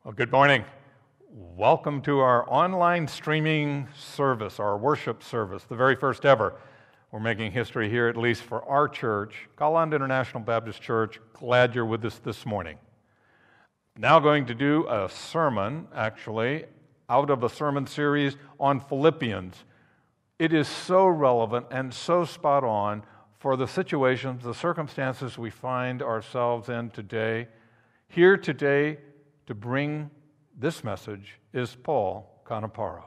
Well, good morning. Welcome to our online streaming service, our worship service, the very first ever. We're making history here, at least for our church, Calahonda International Baptist Church. Glad you're with us this morning. Now going to do a sermon, actually, out of a sermon series on Philippians. It is so relevant and so spot on for the situations, the circumstances we find ourselves in today. Here today to bring this message is Paul Caneparo.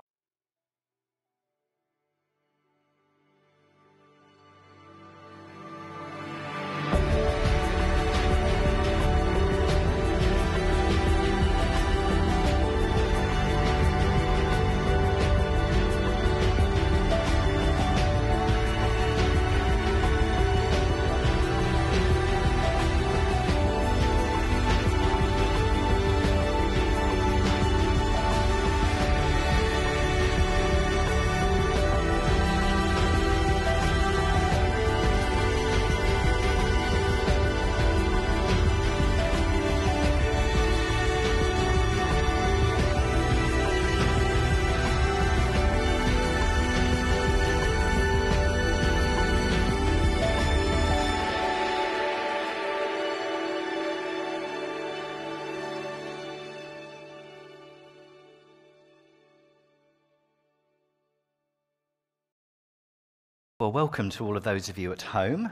Well, welcome to all of those of you at home.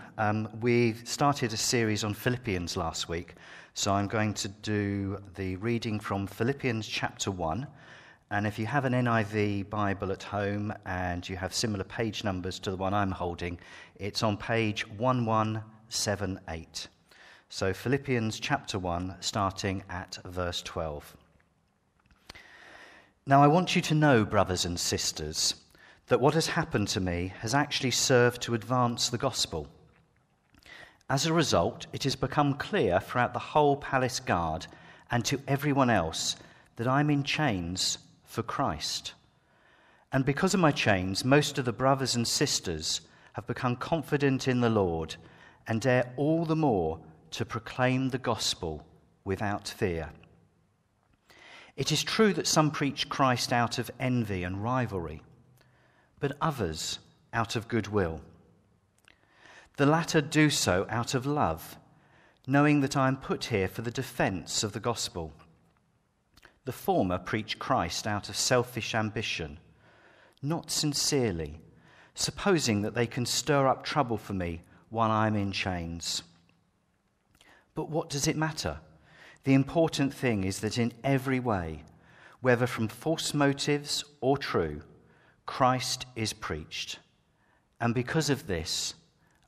We've started a series on Philippians last week, so I'm going to do the reading from Philippians Chapter 1. And if you have an NIV Bible at home and you have similar page numbers to the one I'm holding, it's on page 1178. So Philippians Chapter 1, starting at verse 12. Now I want you to know, brothers and sisters, that what has happened to me has actually served to advance the gospel. As a result, it has become clear throughout the whole palace guard and to everyone else that I'm in chains for Christ. And because of my chains, most of the brothers and sisters have become confident in the Lord and dare all the more to proclaim the gospel without fear. It is true that some preach Christ out of envy and rivalry, but others out of goodwill. The latter do so out of love, knowing that I am put here for the defense of the gospel. The former preach Christ out of selfish ambition, not sincerely, supposing that they can stir up trouble for me while I am in chains. But what does it matter? The important thing is that in every way, whether from false motives or true, Christ is preached, and because of this,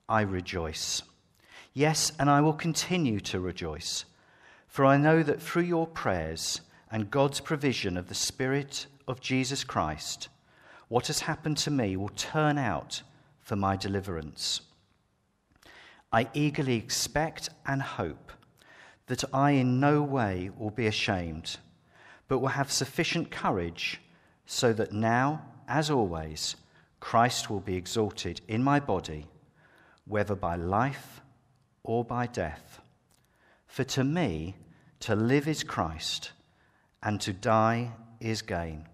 I rejoice. Yes, and I will continue to rejoice, for I know that through your prayers and God's provision of the Spirit of Jesus Christ, what has happened to me will turn out for my deliverance. I eagerly expect and hope that I in no way will be ashamed, but will have sufficient courage so that now, as always, Christ will be exalted in my body, whether by life or by death. For to me, to live is Christ, and to die is gain.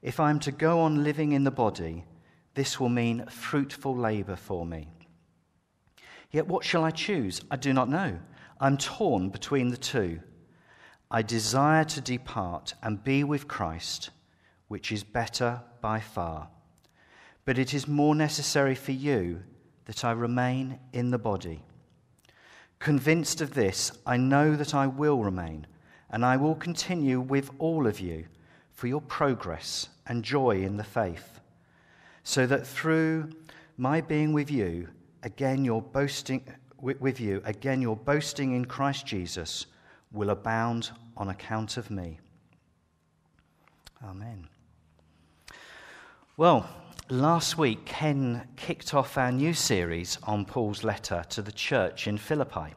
If I am to go on living in the body, this will mean fruitful labor for me. Yet what shall I choose? I do not know. I'm torn between the two. I desire to depart and be with Christ, which is better by far. But it is more necessary for you that I remain in the body. Convinced of this, I know that I will remain, and I will continue with all of you for your progress and joy in the faith, so that through my being with you, again your boasting in Christ Jesus will abound on account of me. Amen. Well, last week Ken kicked off our new series on Paul's letter to the church in Philippi.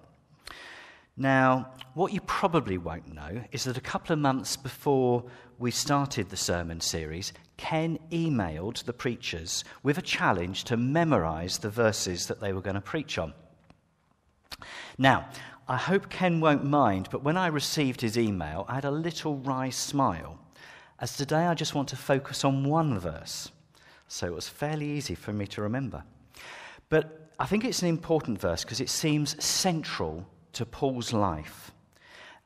Now, what you probably won't know is that a couple of months before we started the sermon series, Ken emailed the preachers with a challenge to memorize the verses that they were going to preach on. Now, I hope Ken won't mind, but when I received his email, I had a little wry smile, as today I just want to focus on one verse. So it was fairly easy for me to remember. But I think it's an important verse because it seems central to Paul's life.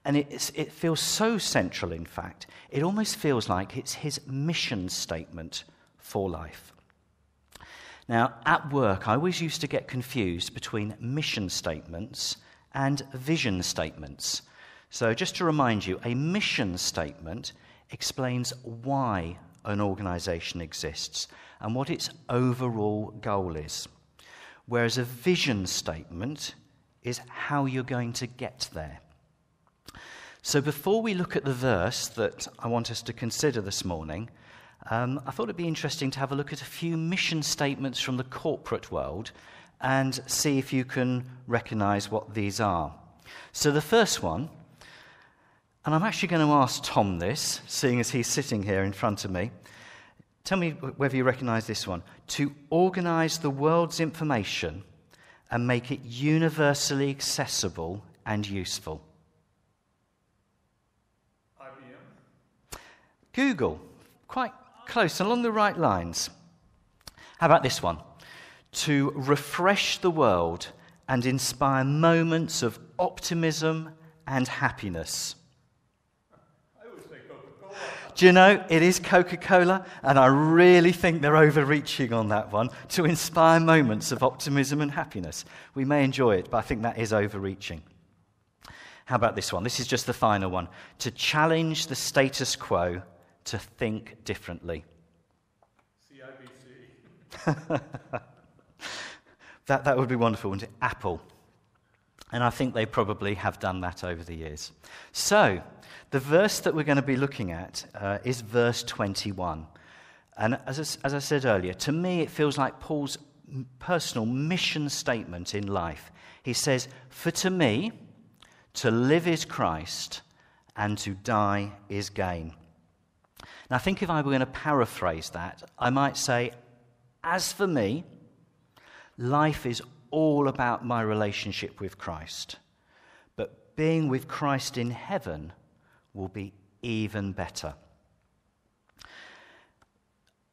And it feels so central, in fact, it almost feels like it's his mission statement for life. Now, at work, I always used to get confused between mission statements and vision statements. So just to remind you, a mission statement explains why an organisation exists and what its overall goal is, whereas a vision statement is how you're going to get there. So before we look at the verse that I want us to consider this morning, I thought it'd be interesting to have a look at a few mission statements from the corporate world and see if you can recognise what these are. So the first one, and I'm actually going to ask Tom this, seeing as he's sitting here in front of me. Tell me whether you recognise this one. To organise the world's information and make it universally accessible and useful. IBM. Google. Quite close, along the right lines. How about this one? To refresh the world and inspire moments of optimism and happiness. I always say Coca-Cola. Do you know, it is Coca-Cola, and I really think they're overreaching on that one, to inspire moments of optimism and happiness. We may enjoy it, but I think that is overreaching. How about this one? This is just the final one. To challenge the status quo, to think differently. CIBC. That would be wonderful, wouldn't it? Apple. And I think they probably have done that over the years. So, the verse that we're going to be looking at is verse 21. And as I said earlier, to me it feels like Paul's personal mission statement in life. He says, "For to me, to live is Christ, and to die is gain." Now, I think if I were going to paraphrase that, I might say, as for me, life is all about my relationship with Christ. But being with Christ in heaven will be even better.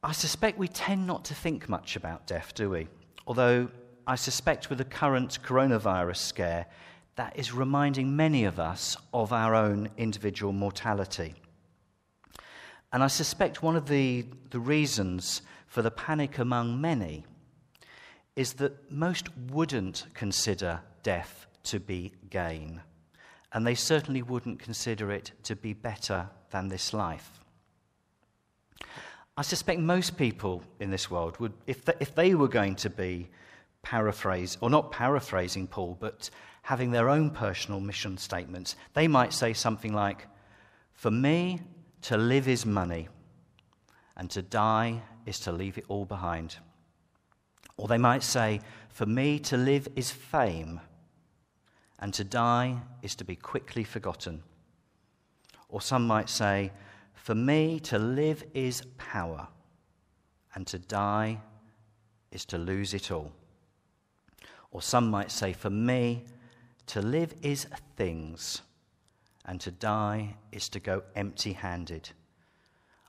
I suspect we tend not to think much about death, do we? Although I suspect with the current coronavirus scare, that is reminding many of us of our own individual mortality. And I suspect one of the reasons for the panic among many is that most wouldn't consider death to be gain, and they certainly wouldn't consider it to be better than this life. I suspect most people in this world would, if they were going to be not paraphrasing Paul, but having their own personal mission statements, they might say something like, "For me, to live is money, and to die is to leave it all behind." Or they might say, "For me, to live is fame, and to die is to be quickly forgotten." Or some might say, "For me, to live is power, and to die is to lose it all." Or some might say, "For me, to live is things, and to die is to go empty-handed."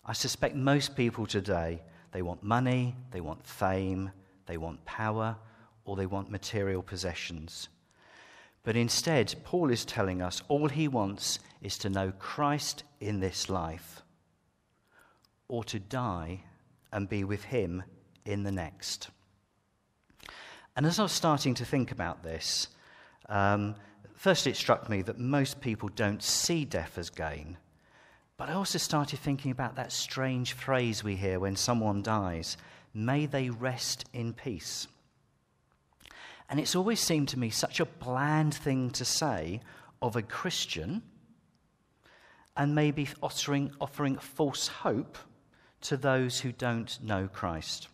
I suspect most people today, they want money, they want fame, they want power, or they want material possessions. But instead, Paul is telling us all he wants is to know Christ in this life, or to die and be with him in the next. And as I was starting to think about this, firstly it struck me that most people don't see death as gain. But I also started thinking about that strange phrase we hear when someone dies, "May they rest in peace." And it's always seemed to me such a bland thing to say of a Christian, and maybe offering false hope to those who don't know Christ.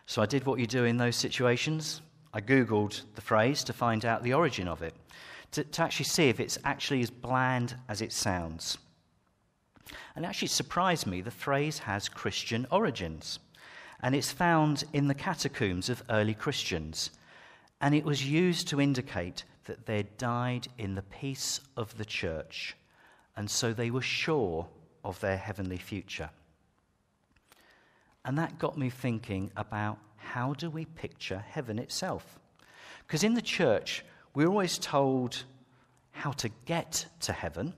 So I did what you do in those situations. I Googled the phrase to find out the origin of it, to actually see if it's actually as bland as it sounds. And it actually surprised me, the phrase has Christian origins. And it's found in the catacombs of early Christians. And it was used to indicate that they died in the peace of the church, and so they were sure of their heavenly future. And that got me thinking about, how do we picture heaven itself? Because in the church, we're always told how to get to heaven,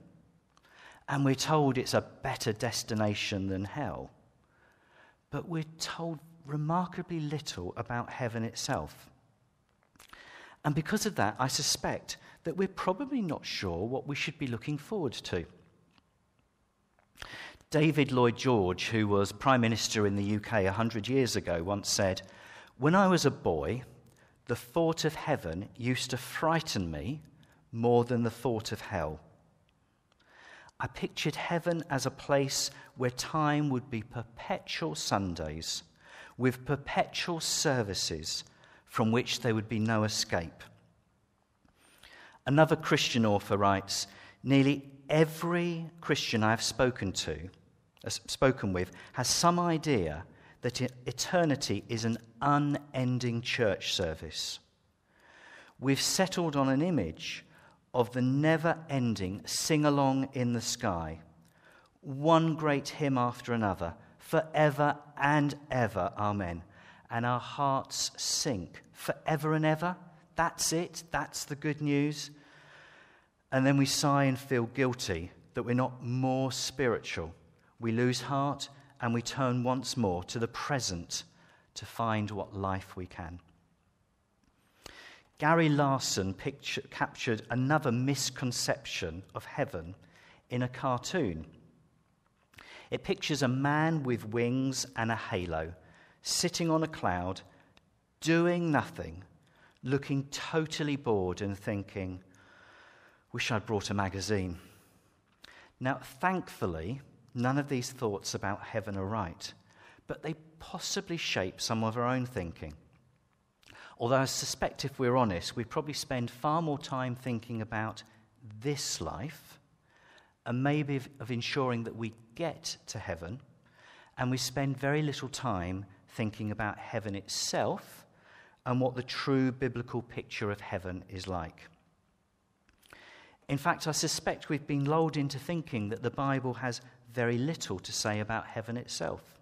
and we're told it's a better destination than hell. But we're told remarkably little about heaven itself. And because of that, I suspect that we're probably not sure what we should be looking forward to. David Lloyd George, who was Prime Minister in the UK 100 years ago, once said, "When I was a boy, the thought of heaven used to frighten me more than the thought of hell. I pictured heaven as a place where time would be perpetual Sundays, with perpetual services from which there would be no escape." Another Christian author writes, "Nearly every Christian I have spoken with has some idea that eternity is an unending church service. We've settled on an image of the never-ending sing-along in the sky, one great hymn after another, forever and ever, amen. And our hearts sink, forever and ever, that's it, that's the good news. And then we sigh and feel guilty that we're not more spiritual. We lose heart and we turn once more to the present to find what life we can." Gary Larson captured another misconception of heaven in a cartoon. It pictures a man with wings and a halo, sitting on a cloud, doing nothing, looking totally bored and thinking, "Wish I'd brought a magazine." Now, thankfully, none of these thoughts about heaven are right, but they possibly shape some of our own thinking. Although I suspect, if we're honest, we probably spend far more time thinking about this life and maybe of ensuring that we get to heaven, and we spend very little time thinking about heaven itself and what the true biblical picture of heaven is like. In fact, I suspect we've been lulled into thinking that the Bible has very little to say about heaven itself.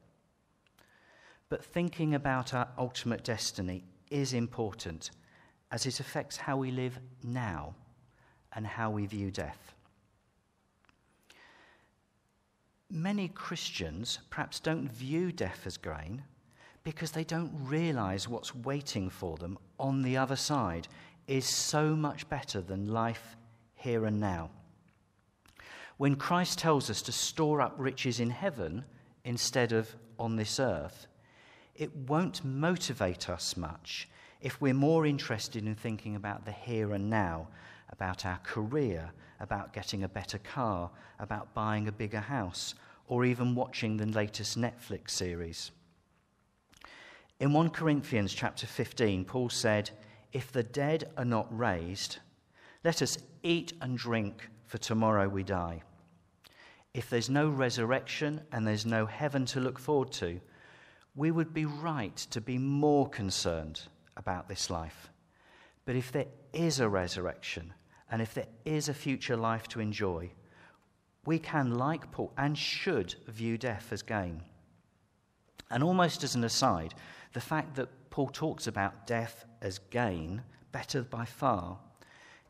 But thinking about our ultimate destiny is important, as it affects how we live now and how we view death. Many Christians perhaps don't view death as gain because they don't realize what's waiting for them on the other side is so much better than life here and now. When Christ tells us to store up riches in heaven instead of on this earth, it won't motivate us much if we're more interested in thinking about the here and now, about our career, about getting a better car, about buying a bigger house, or even watching the latest Netflix series. In 1 Corinthians Chapter 15, Paul said, "If the dead are not raised, let us eat and drink, for tomorrow we die." If there's no resurrection and there's no heaven to look forward to, we would be right to be more concerned about this life. But if there is a resurrection and if there is a future life to enjoy, we can, like Paul, and should view death as gain. And almost as an aside, the fact that Paul talks about death as gain, better by far,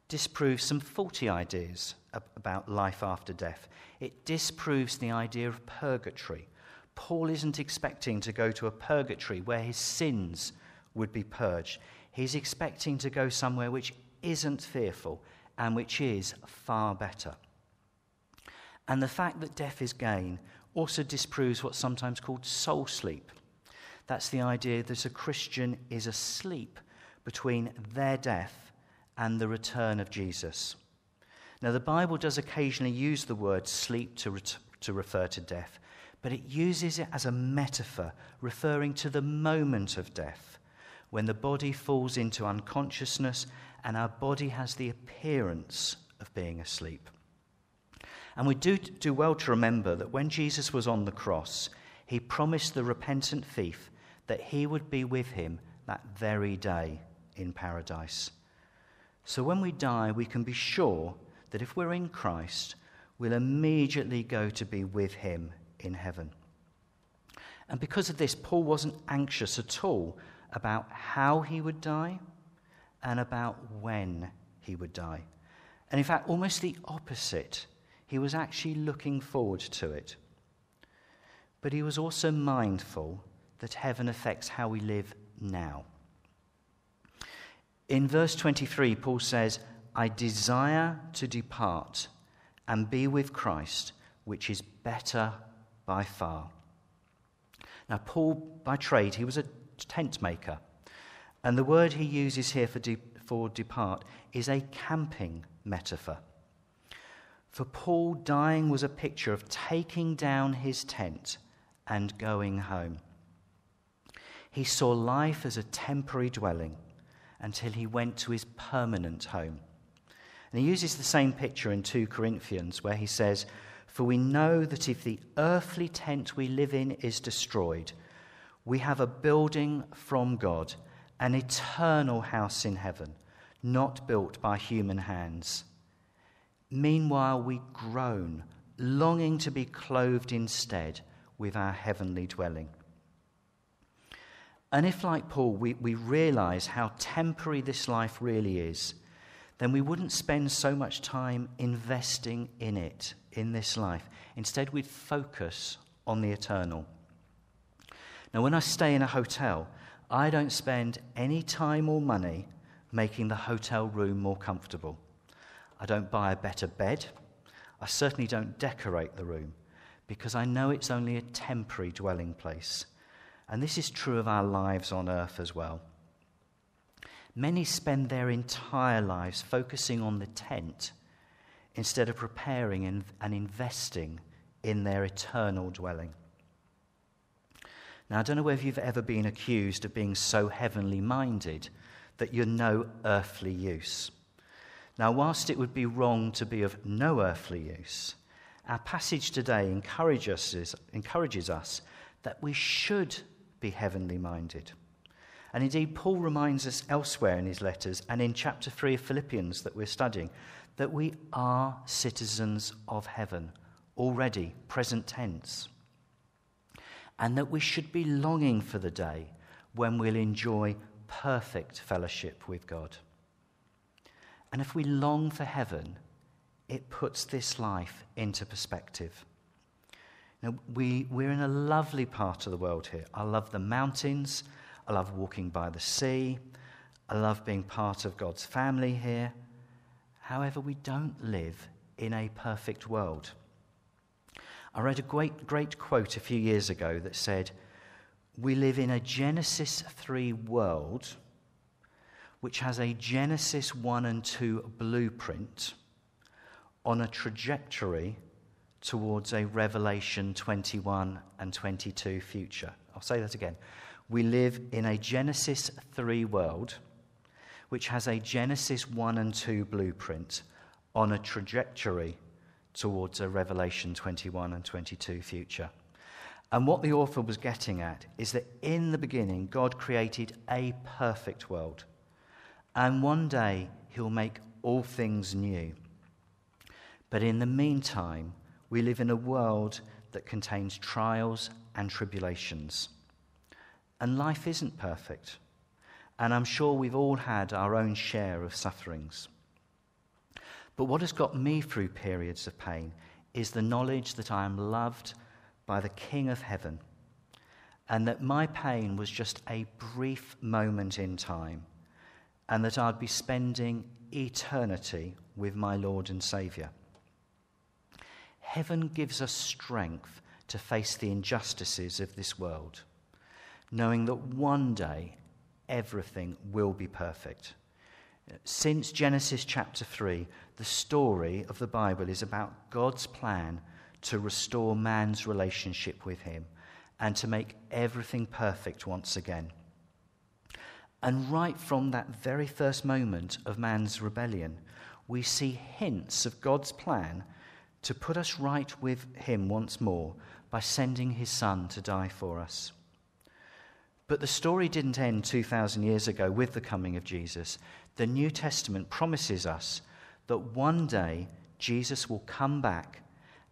disproves some faulty ideas about life after death. It disproves the idea of purgatory. Paul isn't expecting to go to a purgatory where his sins would be purged. He's expecting to go somewhere which isn't fearful and which is far better. And the fact that death is gain also disproves what's sometimes called soul sleep. That's the idea that a Christian is asleep between their death and the return of Jesus. Now, the Bible does occasionally use the word sleep to refer to death, but it uses it as a metaphor referring to the moment of death, when the body falls into unconsciousness and our body has the appearance of being asleep. And we do well to remember that when Jesus was on the cross, he promised the repentant thief that he would be with him that very day in paradise. So when we die, we can be sure that if we're in Christ, we'll immediately go to be with him in heaven. And because of this, Paul wasn't anxious at all about how he would die and about when he would die. And in fact, almost the opposite. He was actually looking forward to it. But he was also mindful that heaven affects how we live now. In verse 23, Paul says, I desire to depart and be with Christ, which is better by far. Now, Paul, by trade, he was a tent maker. And the word he uses here for depart is a camping metaphor. For Paul, dying was a picture of taking down his tent and going home. He saw life as a temporary dwelling until he went to his permanent home. And he uses the same picture in 2 Corinthians, where he says, for we know that if the earthly tent we live in is destroyed, we have a building from God, an eternal house in heaven, not built by human hands. Meanwhile, we groan, longing to be clothed instead with our heavenly dwelling. And if, like Paul, we realize how temporary this life really is, then we wouldn't spend so much time investing in it, in this life. Instead, we'd focus on the eternal. Now, when I stay in a hotel, I don't spend any time or money making the hotel room more comfortable. I don't buy a better bed. I certainly don't decorate the room, because I know it's only a temporary dwelling place. And this is true of our lives on earth as well. Many spend their entire lives focusing on the tent instead of preparing and investing in their eternal dwelling. Now, I don't know whether you've ever been accused of being so heavenly minded that you're no earthly use. Now, whilst it would be wrong to be of no earthly use, our passage today encourages us that we should be heavenly minded. And indeed, Paul reminds us elsewhere in his letters and in chapter 3 of Philippians that we're studying that we are citizens of heaven, already, present tense. And that we should be longing for the day when we'll enjoy perfect fellowship with God. And if we long for heaven, it puts this life into perspective. Now, we're in a lovely part of the world here. I love the mountains. I love walking by the sea. I love being part of God's family here. However, we don't live in a perfect world. I read a great quote a few years ago that said, we live in a Genesis 3 world which has a Genesis 1 and 2 blueprint on a trajectory towards a Revelation 21 and 22 future. I'll say that again. We live in a Genesis 3 world which has a Genesis 1 and 2 blueprint on a trajectory towards a Revelation 21 and 22 future. And what the author was getting at is that in the beginning, God created a perfect world. And one day, he'll make all things new. But in the meantime, we live in a world that contains trials and tribulations. And life isn't perfect. And I'm sure we've all had our own share of sufferings. But what has got me through periods of pain is the knowledge that I am loved by the King of Heaven, and that my pain was just a brief moment in time, and that I'd be spending eternity with my Lord and Saviour. Heaven gives us strength to face the injustices of this world, knowing that one day everything will be perfect. Since Genesis chapter 3, the story of the Bible is about God's plan to restore man's relationship with him and to make everything perfect once again. And right from that very first moment of man's rebellion, we see hints of God's plan to put us right with him once more by sending his Son to die for us. But the story didn't end 2,000 years ago with the coming of Jesus. The New Testament promises us that one day Jesus will come back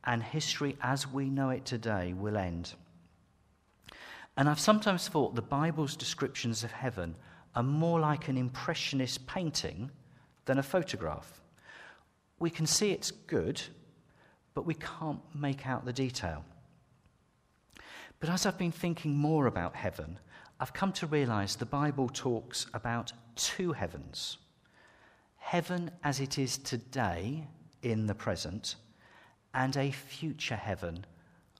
and history as we know it today will end. And I've sometimes thought the Bible's descriptions of heaven are more like an impressionist painting than a photograph. We can see it's good, but we can't make out the detail. But as I've been thinking more about heaven, I've come to realize the Bible talks about two heavens. Heaven as it is today in the present, and a future heaven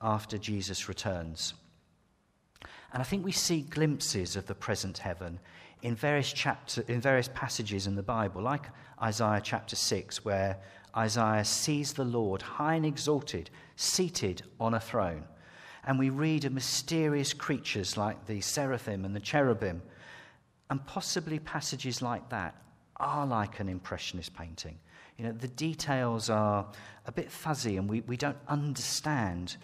after Jesus returns. And I think we see glimpses of the present heaven in various passages in the Bible, like Isaiah chapter 6, where Isaiah sees the Lord high and exalted, seated on a throne. And we read of mysterious creatures like the seraphim and the cherubim. And possibly passages like that are like an impressionist painting. You know, the details are a bit fuzzy and we don't understand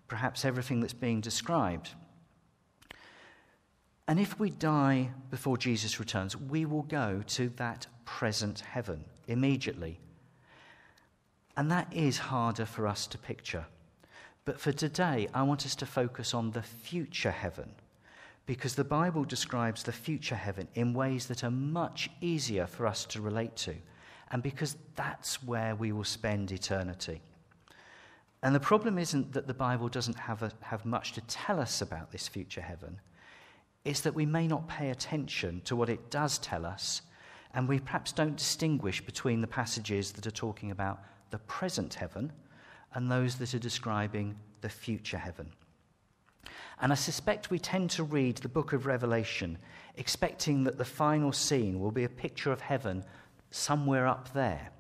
perhaps everything that's being described. And if we die before Jesus returns, we will go to that present heaven immediately. And that is harder for us to picture. But for today, I want us to focus on the future heaven, because the Bible describes the future heaven in ways that are much easier for us to relate to, and because that's where we will spend eternity. And the problem isn't that the Bible doesn't have much to tell us about this future heaven. It's that we may not pay attention to what it does tell us, and we perhaps don't distinguish between the passages that are talking about the present heaven and those that are describing the future heaven. And I suspect we tend to read the book of Revelation expecting that the final scene will be a picture of heaven somewhere up there.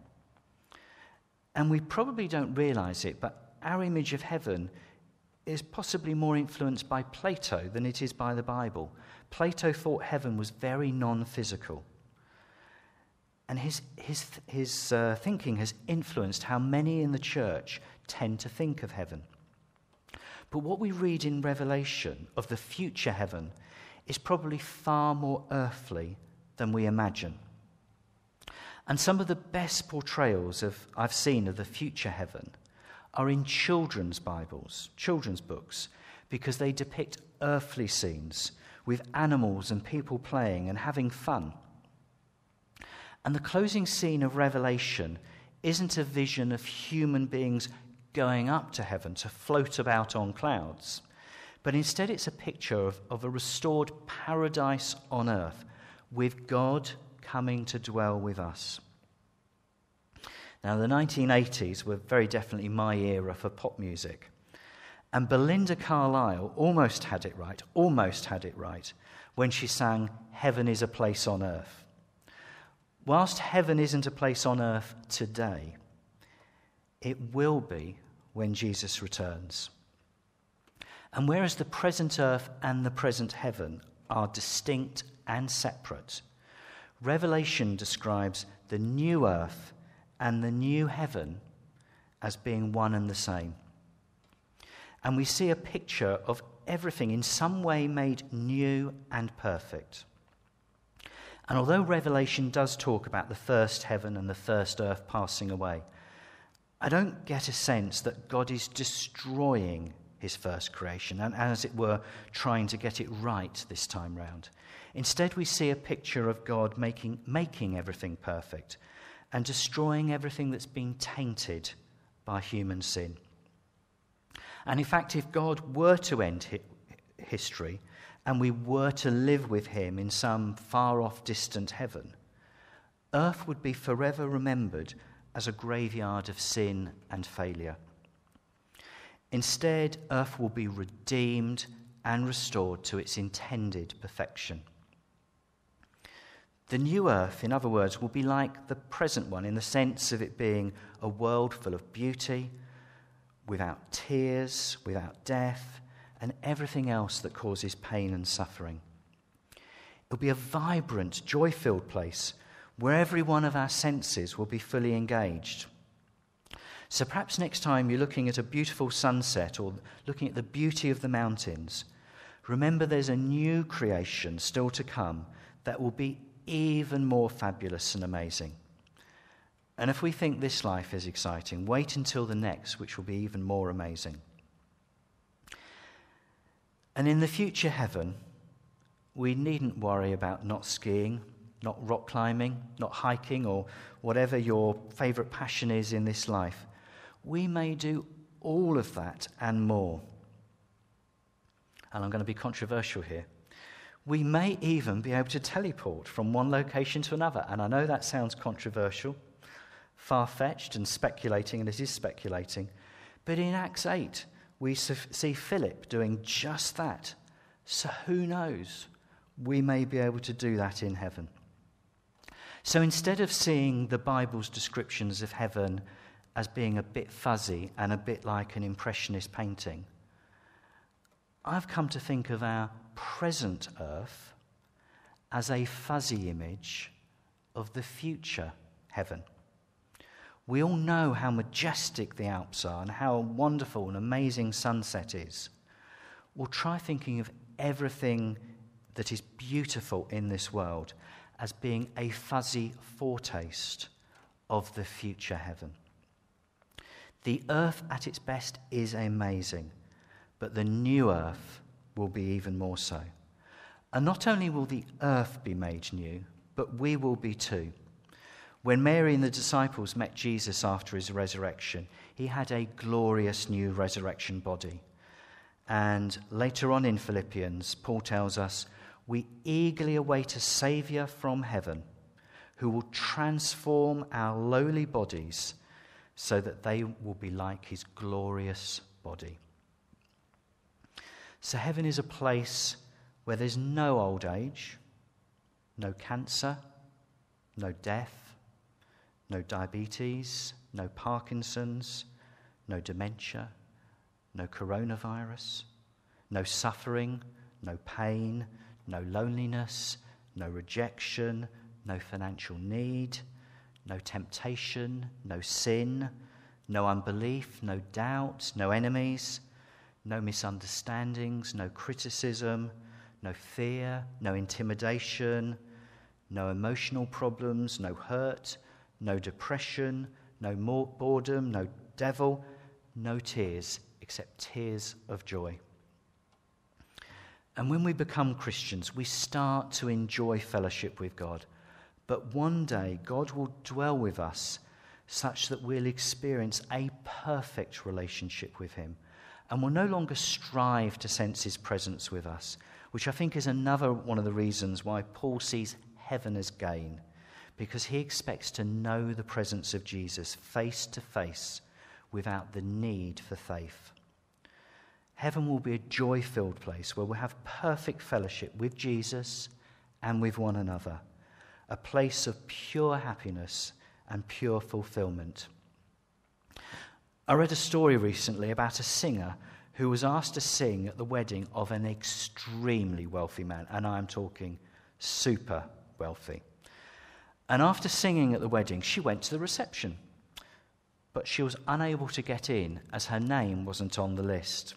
And we probably don't realize it, but our image of heaven is possibly more influenced by Plato than it is by the Bible. Plato thought heaven was very non-physical. And his thinking has influenced how many in the church tend to think of heaven. But what we read in Revelation of the future heaven is probably far more earthly than we imagine. And some of the best portrayals I've seen of the future heaven are in children's Bibles, children's books, because they depict earthly scenes with animals and people playing and having fun. And the closing scene of Revelation isn't a vision of human beings going up to heaven to float about on clouds, but instead it's a picture of a restored paradise on earth with God coming to dwell with us. Now, the 1980s were very definitely my era for pop music, and Belinda Carlisle almost had it right when she sang "Heaven is a Place on Earth." Whilst heaven isn't a place on earth today, it will be when Jesus returns. And whereas the present earth and the present heaven are distinct and separate, Revelation describes the new earth and the new heaven as being one and the same. And we see a picture of everything in some way made new and perfect. And although Revelation does talk about the first heaven and the first earth passing away, I don't get a sense that God is destroying his first creation and, as it were, trying to get it right this time round. Instead, we see a picture of God making everything perfect and destroying everything that's been tainted by human sin. And in fact, if God were to end history and we were to live with him in some far-off distant heaven, earth would be forever remembered as a graveyard of sin and failure. Instead, earth will be redeemed and restored to its intended perfection. The new earth, in other words, will be like the present one in the sense of it being a world full of beauty, without tears, without death, and everything else that causes pain and suffering. It'll be a vibrant, joy-filled place where every one of our senses will be fully engaged. So perhaps next time you're looking at a beautiful sunset or looking at the beauty of the mountains, Remember, there's a new creation still to come that will be even more fabulous and amazing. And if we think this life is exciting, wait until the next, which will be even more amazing. And in the future heaven, we needn't worry about not skiing, not rock climbing, not hiking, or whatever your favourite passion is in this life. We may do all of that and more. And I'm going to be controversial here. We may even be able to teleport from one location to another. And I know that sounds controversial, far-fetched and speculating, and it is speculating. But in Acts 8, we see Philip doing just that. So who knows? We may be able to do that in heaven. So instead of seeing the Bible's descriptions of heaven as being a bit fuzzy and a bit like an impressionist painting, I've come to think of our present earth as a fuzzy image of the future heaven. We all know how majestic the Alps are and how wonderful and amazing sunset is. Well, try thinking of everything that is beautiful in this world as being a fuzzy foretaste of the future heaven. The earth at its best is amazing, but the new earth will be even more so. And not only will the earth be made new, but we will be too. When Mary and the disciples met Jesus after his resurrection, he had a glorious new resurrection body. And later on in Philippians, Paul tells us, we eagerly await a Saviour from heaven who will transform our lowly bodies so that they will be like his glorious body. So heaven is a place where there's no old age, no cancer, no death, no diabetes, no Parkinson's, no dementia, no coronavirus, no suffering, no pain, no loneliness, no rejection, no financial need, no temptation, no sin, no unbelief, no doubt, no enemies, no misunderstandings, no criticism, no fear, no intimidation, no emotional problems, no hurt, no depression, no more boredom, no devil, no tears except tears of joy. And when we become Christians, we start to enjoy fellowship with God. But one day, God will dwell with us such that we'll experience a perfect relationship with him. And we'll no longer strive to sense his presence with us, which I think is another one of the reasons why Paul sees heaven as gain, because he expects to know the presence of Jesus face to face without the need for faith. Heaven will be a joy-filled place where we'll have perfect fellowship with Jesus and with one another, a place of pure happiness and pure fulfillment. I read a story recently about a singer who was asked to sing at the wedding of an extremely wealthy man, and I'm talking super wealthy. And after singing at the wedding, she went to the reception, but she was unable to get in as her name wasn't on the list.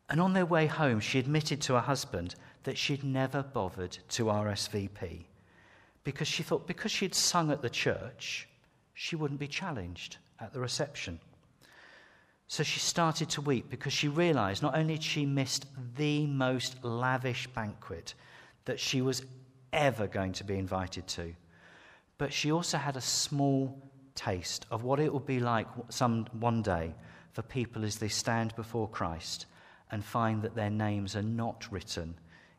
And on their way home, she admitted to her husband that she'd never bothered to RSVP because she thought because she'd sung at the church, she wouldn't be challenged at the reception. So she started to weep because she realised not only had she missed the most lavish banquet that she was ever going to be invited to, but she also had a small taste of what it will be like one day for people as they stand before Christ and find that their names are not written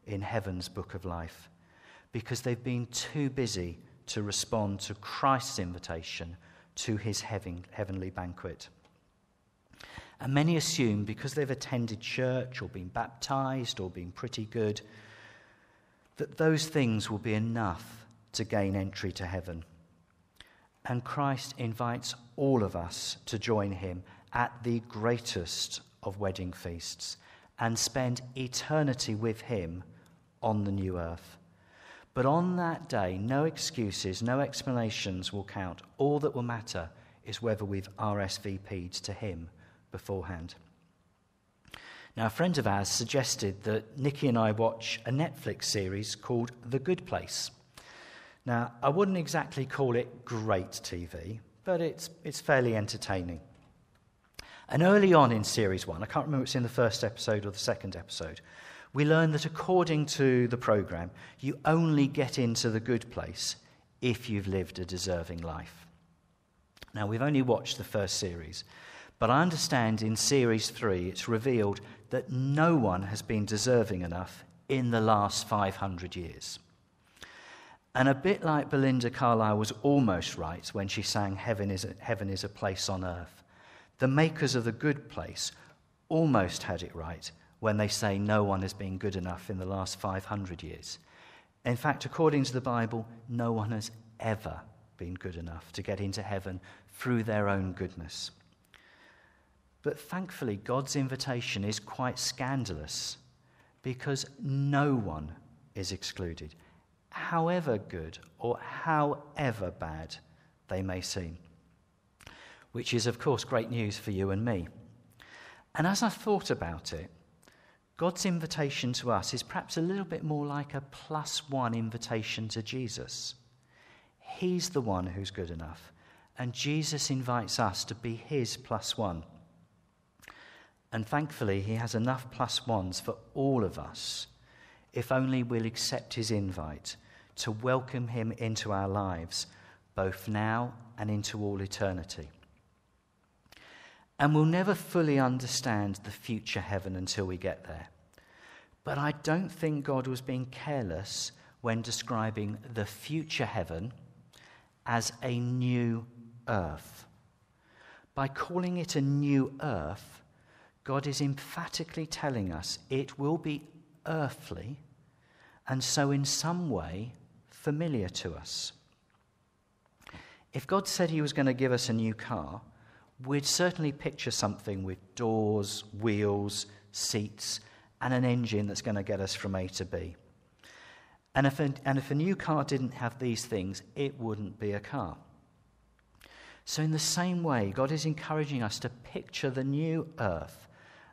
in heaven's book of life because they've been too busy to respond to Christ's invitation to his heavenly banquet. And many assume because they've attended church or been baptized or been pretty good that those things will be enough to gain entry to heaven. And Christ invites all of us to join him at the greatest of wedding feasts and spend eternity with him on the new earth. But on that day, no excuses, no explanations will count. All that will matter is whether we've RSVP'd to him beforehand. Now, a friend of ours suggested that Nikki and I watch a Netflix series called The Good Place. Now, I wouldn't exactly call it great TV, but it's fairly entertaining. And early on in Series 1, I can't remember if it's in the first episode or the second episode, we learn that according to the programme, you only get into the good place if you've lived a deserving life. Now, we've only watched the first series, but I understand in Series 3 it's revealed that no one has been deserving enough in the last 500 years. And a bit like Belinda Carlisle was almost right when she sang Heaven is a place on earth, the makers of the good place almost had it right when they say no one has been good enough in the last 500 years. In fact, according to the Bible, no one has ever been good enough to get into heaven through their own goodness. But thankfully, God's invitation is quite scandalous because no one is excluded, however good or however bad they may seem, which is, of course, great news for you and me. And as I thought about it, God's invitation to us is perhaps a little bit more like a +1 invitation to Jesus. He's the one who's good enough, and Jesus invites us to be his +1. And thankfully, he has enough +1s for all of us, if only we'll accept his invite to welcome him into our lives, both now and into all eternity. And we'll never fully understand the future heaven until we get there. But I don't think God was being careless when describing the future heaven as a new earth. By calling it a new earth, God is emphatically telling us it will be earthly and so in some way familiar to us. If God said he was going to give us a new car, we'd certainly picture something with doors, wheels, seats, and an engine that's going to get us from A to B. And if a new car didn't have these things, it wouldn't be a car. So in the same way, God is encouraging us to picture the new earth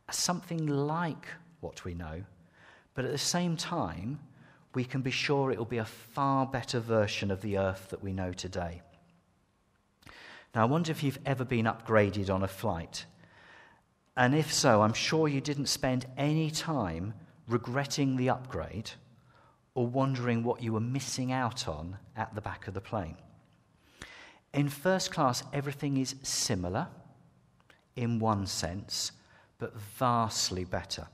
as something like what we know, but at the same time, we can be sure it will be a far better version of the earth that we know today. Now, I wonder if you've ever been upgraded on a flight. And if so, I'm sure you didn't spend any time regretting the upgrade or wondering what you were missing out on at the back of the plane. In first class, everything is similar in one sense, but vastly better.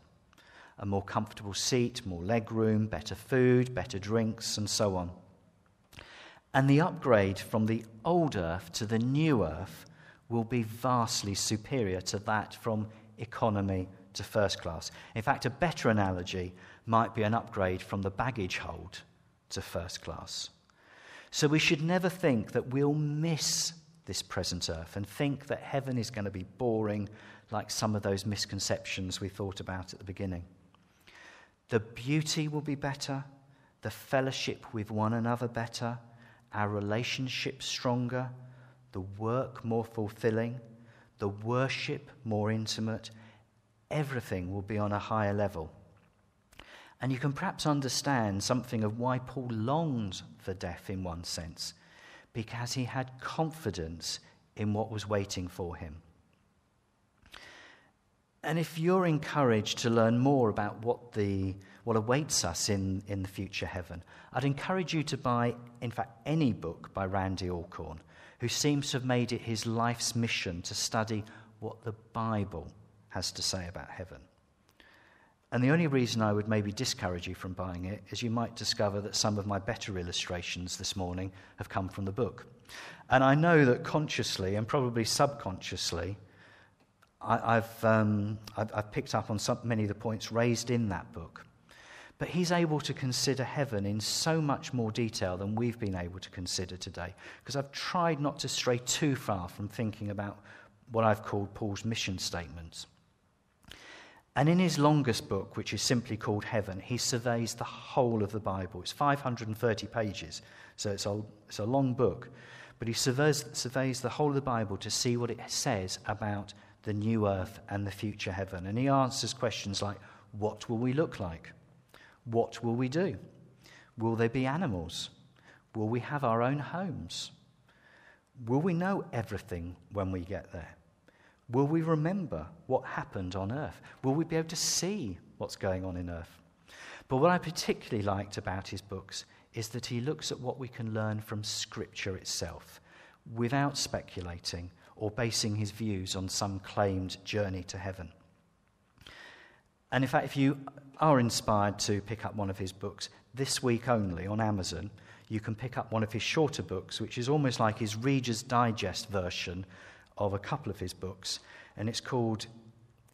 A more comfortable seat, more legroom, better food, better drinks, and so on. And the upgrade from the old earth to the new earth will be vastly superior to that from economy to first class. In fact, a better analogy might be an upgrade from the baggage hold to first class. So we should never think that we'll miss this present earth and think that heaven is going to be boring like some of those misconceptions we thought about at the beginning. The beauty will be better, the fellowship with one another better, our relationships stronger, the work more fulfilling, the worship more intimate. Everything will be on a higher level. And you can perhaps understand something of why Paul longed for death in one sense, because he had confidence in what was waiting for him. And if you're encouraged to learn more about what awaits us in the future heaven, I'd encourage you to buy, in fact, any book by Randy Alcorn, who seems to have made it his life's mission to study what the Bible has to say about heaven. And the only reason I would maybe discourage you from buying it is you might discover that some of my better illustrations this morning have come from the book. And I know that consciously and probably subconsciously, I've picked up on many of the points raised in that book. But he's able to consider heaven in so much more detail than we've been able to consider today, because I've tried not to stray too far from thinking about what I've called Paul's mission statements. And in his longest book, which is simply called Heaven, he surveys the whole of the Bible. It's 530 pages, so it's a long book. But he surveys the whole of the Bible to see what it says about the new earth and the future heaven. And he answers questions like, what will we look like? What will we do? Will there be animals? Will we have our own homes? Will we know everything when we get there? Will we remember what happened on earth? Will we be able to see what's going on in earth? But what I particularly liked about his books is that he looks at what we can learn from Scripture itself without speculating or basing his views on some claimed journey to heaven. And in fact, if you are inspired to pick up one of his books, this week only on Amazon, you can pick up one of his shorter books, which is almost like his Reader's Digest version of a couple of his books, and it's called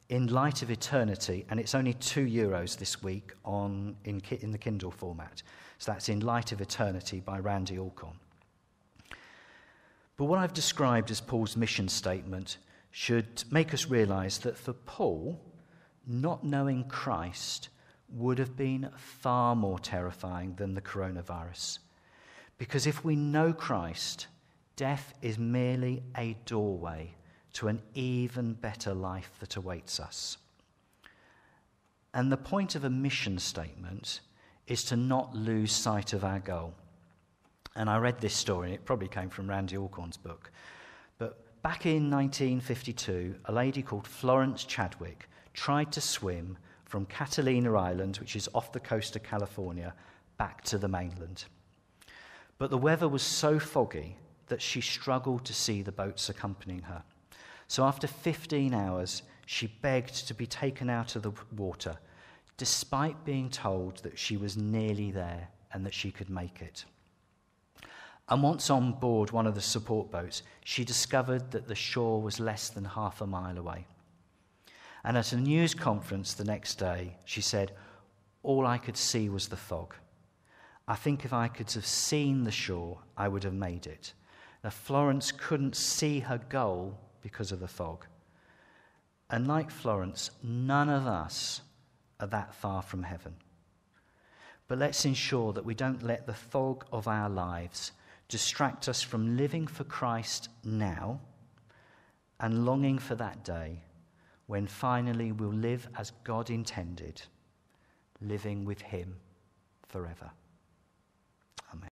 In Light of Eternity, and it's only €2 this week in the Kindle format. So that's In Light of Eternity by Randy Alcorn. But what I've described as Paul's mission statement should make us realize that for Paul, not knowing Christ would have been far more terrifying than the coronavirus. Because if we know Christ, death is merely a doorway to an even better life that awaits us. And the point of a mission statement is to not lose sight of our goal. And I read this story, and it probably came from Randy Alcorn's book. But back in 1952, a lady called Florence Chadwick tried to swim from Catalina Island, which is off the coast of California, back to the mainland. But the weather was so foggy that she struggled to see the boats accompanying her. So after 15 hours, she begged to be taken out of the water, despite being told that she was nearly there and that she could make it. And once on board one of the support boats, she discovered that the shore was less than half a mile away. And at a news conference the next day, she said, "All I could see was the fog. I think if I could have seen the shore, I would have made it." Now, Florence couldn't see her goal because of the fog. And like Florence, none of us are that far from heaven. But let's ensure that we don't let the fog of our lives distract us from living for Christ now and longing for that day when finally we'll live as God intended, living with him forever. Amen.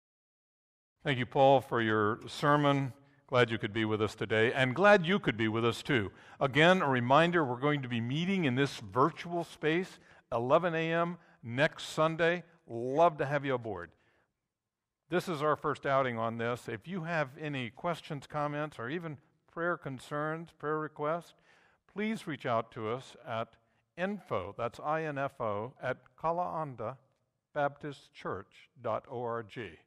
Thank you, Paul, for your sermon. Glad you could be with us today, and glad you could be with us too. Again, a reminder, we're going to be meeting in this virtual space, 11 a.m. next Sunday. Love to have you aboard. This is our first outing on this. If you have any questions, comments, or even prayer concerns, prayer requests, please reach out to us at info, that's I-N-F-O, at calahondabaptistchurch.org.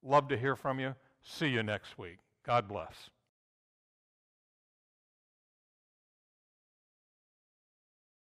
Love to hear from you. See you next week. God bless.